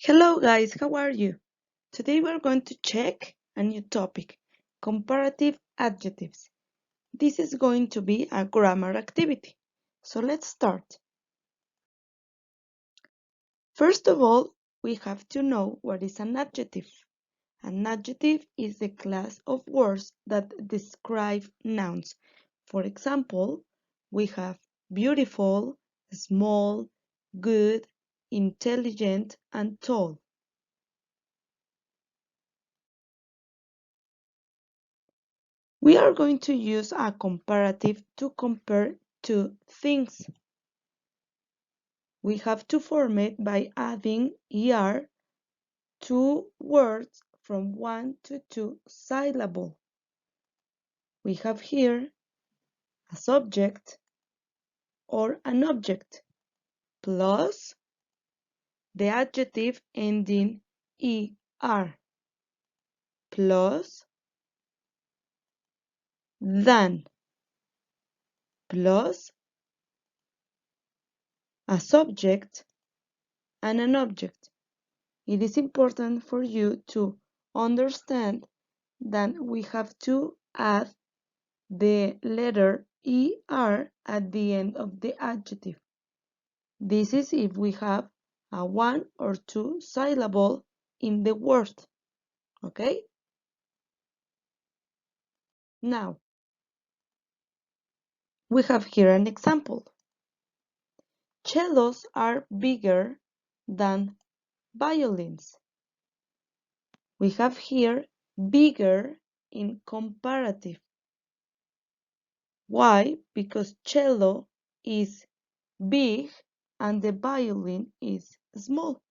Hello guys, how are you? Today we're going to check a new topic, comparative adjectives. This is going to be a grammar activity. So let's start. First of all, we have to know what is an adjective. An adjective is the class of words that describe nouns. For example, we have beautiful, small, good, intelligent, and tall. We are going to use a comparative to compare two things. We have to form it by adding er to words from 1 to 2 syllables. We have here a subject or an object plus the adjective ending er plus than plus a subject and an object. It is important for you to understand that we have to add the letter er at the end of the adjective. This is if we have a 1 or 2 syllable in the word. Okay? Now, we have here an example. Cellos are bigger than violins. We have here bigger in comparative. Why? Because cello is big and the violin is small.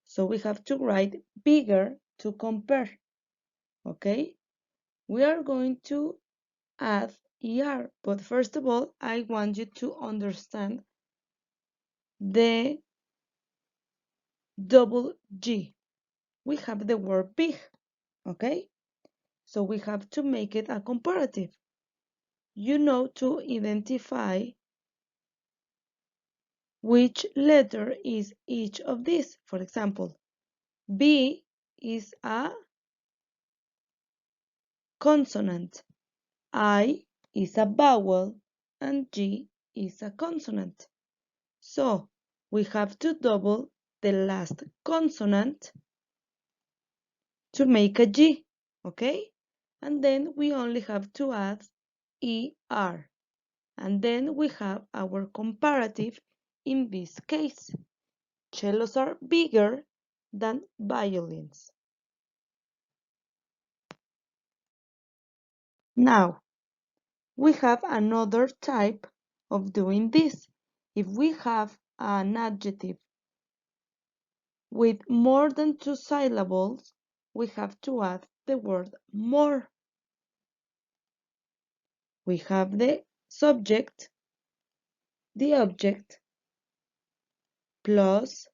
So we have to write bigger to compare. Okay? We are going to add er, but first of all, I want you to understand the double G. We have the word big. Okay? So we have to make it a comparative. You know to identify which letter is each of these. For example, B is a consonant, I is a vowel, and G is a consonant. So we have to double the last consonant to make a G, okay? And then we only have to add ER. And then we have our comparative in this case. Cellos are bigger than violins. Now, we have another type of doing this. If we have an adjective with more than 2 syllables, we have to add the word more. We have the subject, the object, plus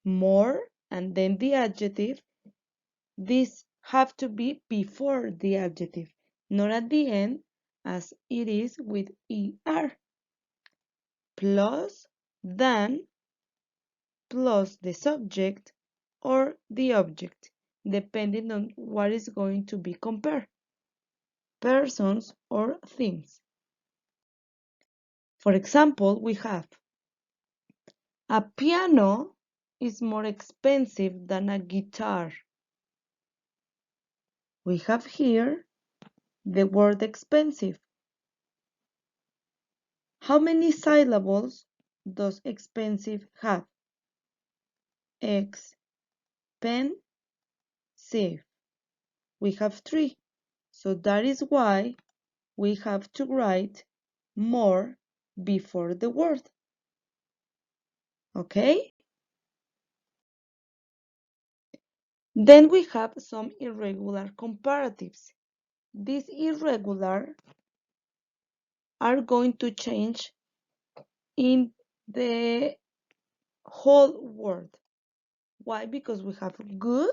more, and then the adjective. These have to be before the adjective, not at the end as it is with er. Plus than, plus the subject or the object, depending on what is going to be compared, persons or things. For example, we have a piano is more expensive than a guitar. We have here the word expensive. How many syllables does expensive have? Expensive. We have 3. So that is why we have to write more before the word. Okay? Then we have some irregular comparatives. These irregular are going to change in the whole word. Why? Because we have good,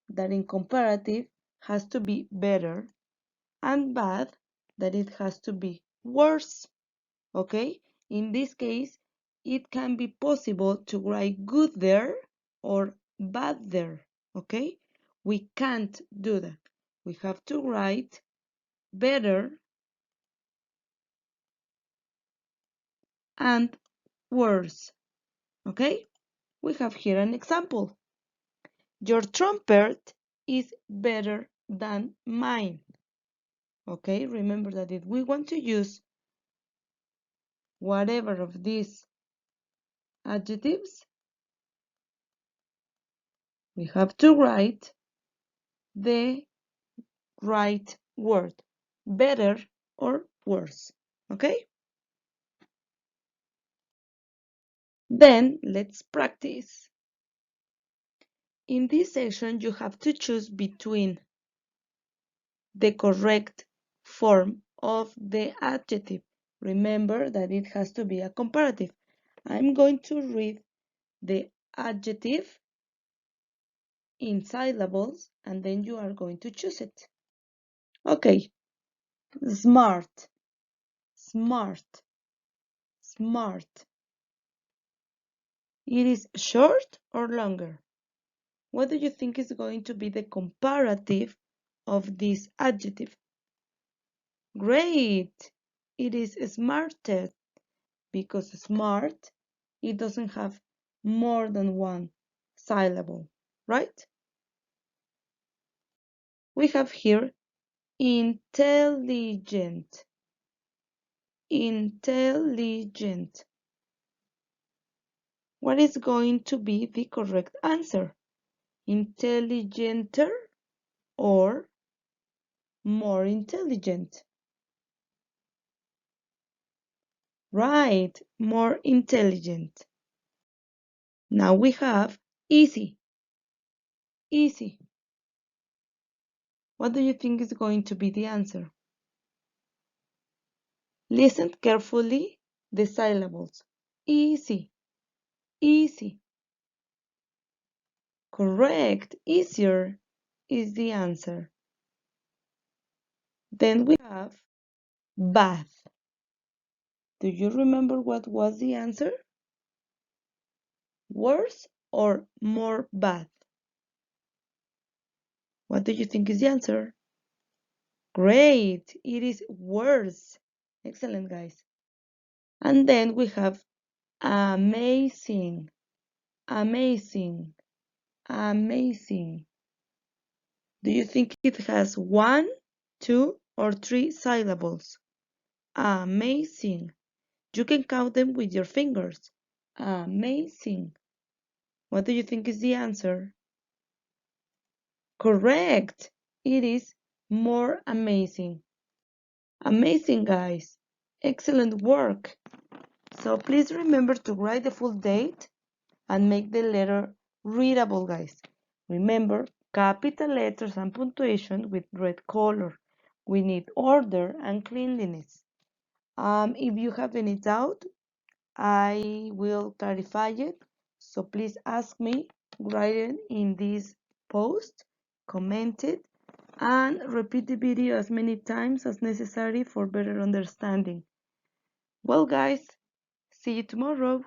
that in comparative has to be better, and bad, that it has to be worse. Okay? In this case, it can be possible to write good there or bad there, okay? We can't do that. We have to write better and worse, okay? We have here an example. Your trumpet is better than mine. Okay, remember that if we want to use whatever of these adjectives, we have to write the right word, better or worse. Okay? Then let's practice. In this section, you have to choose between the correct form of the adjective. Remember that it has to be a comparative. I'm going to read the adjective in syllables and then you are going to choose it. Okay, smart, smart, smart. It is short or longer? What do you think is going to be the comparative of this adjective? Great! It is smarter because smart, it doesn't have more than one syllable, right? We have here intelligent, intelligent. What is going to be the correct answer? Intelligenter or more intelligent? Right, more intelligent. Now we have easy, easy. What do you think is going to be the answer? Listen carefully the syllables. Easy, easy. Correct, easier is the answer. Then we have bath. Do you remember what was the answer? Worse or more bad? What do you think is the answer? Great, it is worse. Excellent, guys. And then we have amazing, amazing, amazing. Do you think it has one, two, or three syllables? Amazing. You can count them with your fingers. Amazing. What do you think is the answer? Correct. It is more amazing. Amazing, guys. Excellent work. So please remember to write the full date and make the letter readable, guys. Remember, capital letters and punctuation with red color. We need order and cleanliness. If you have any doubt, I will clarify it. So please ask me, write it in this post, comment it, and repeat the video as many times as necessary for better understanding. Well, guys, see you tomorrow.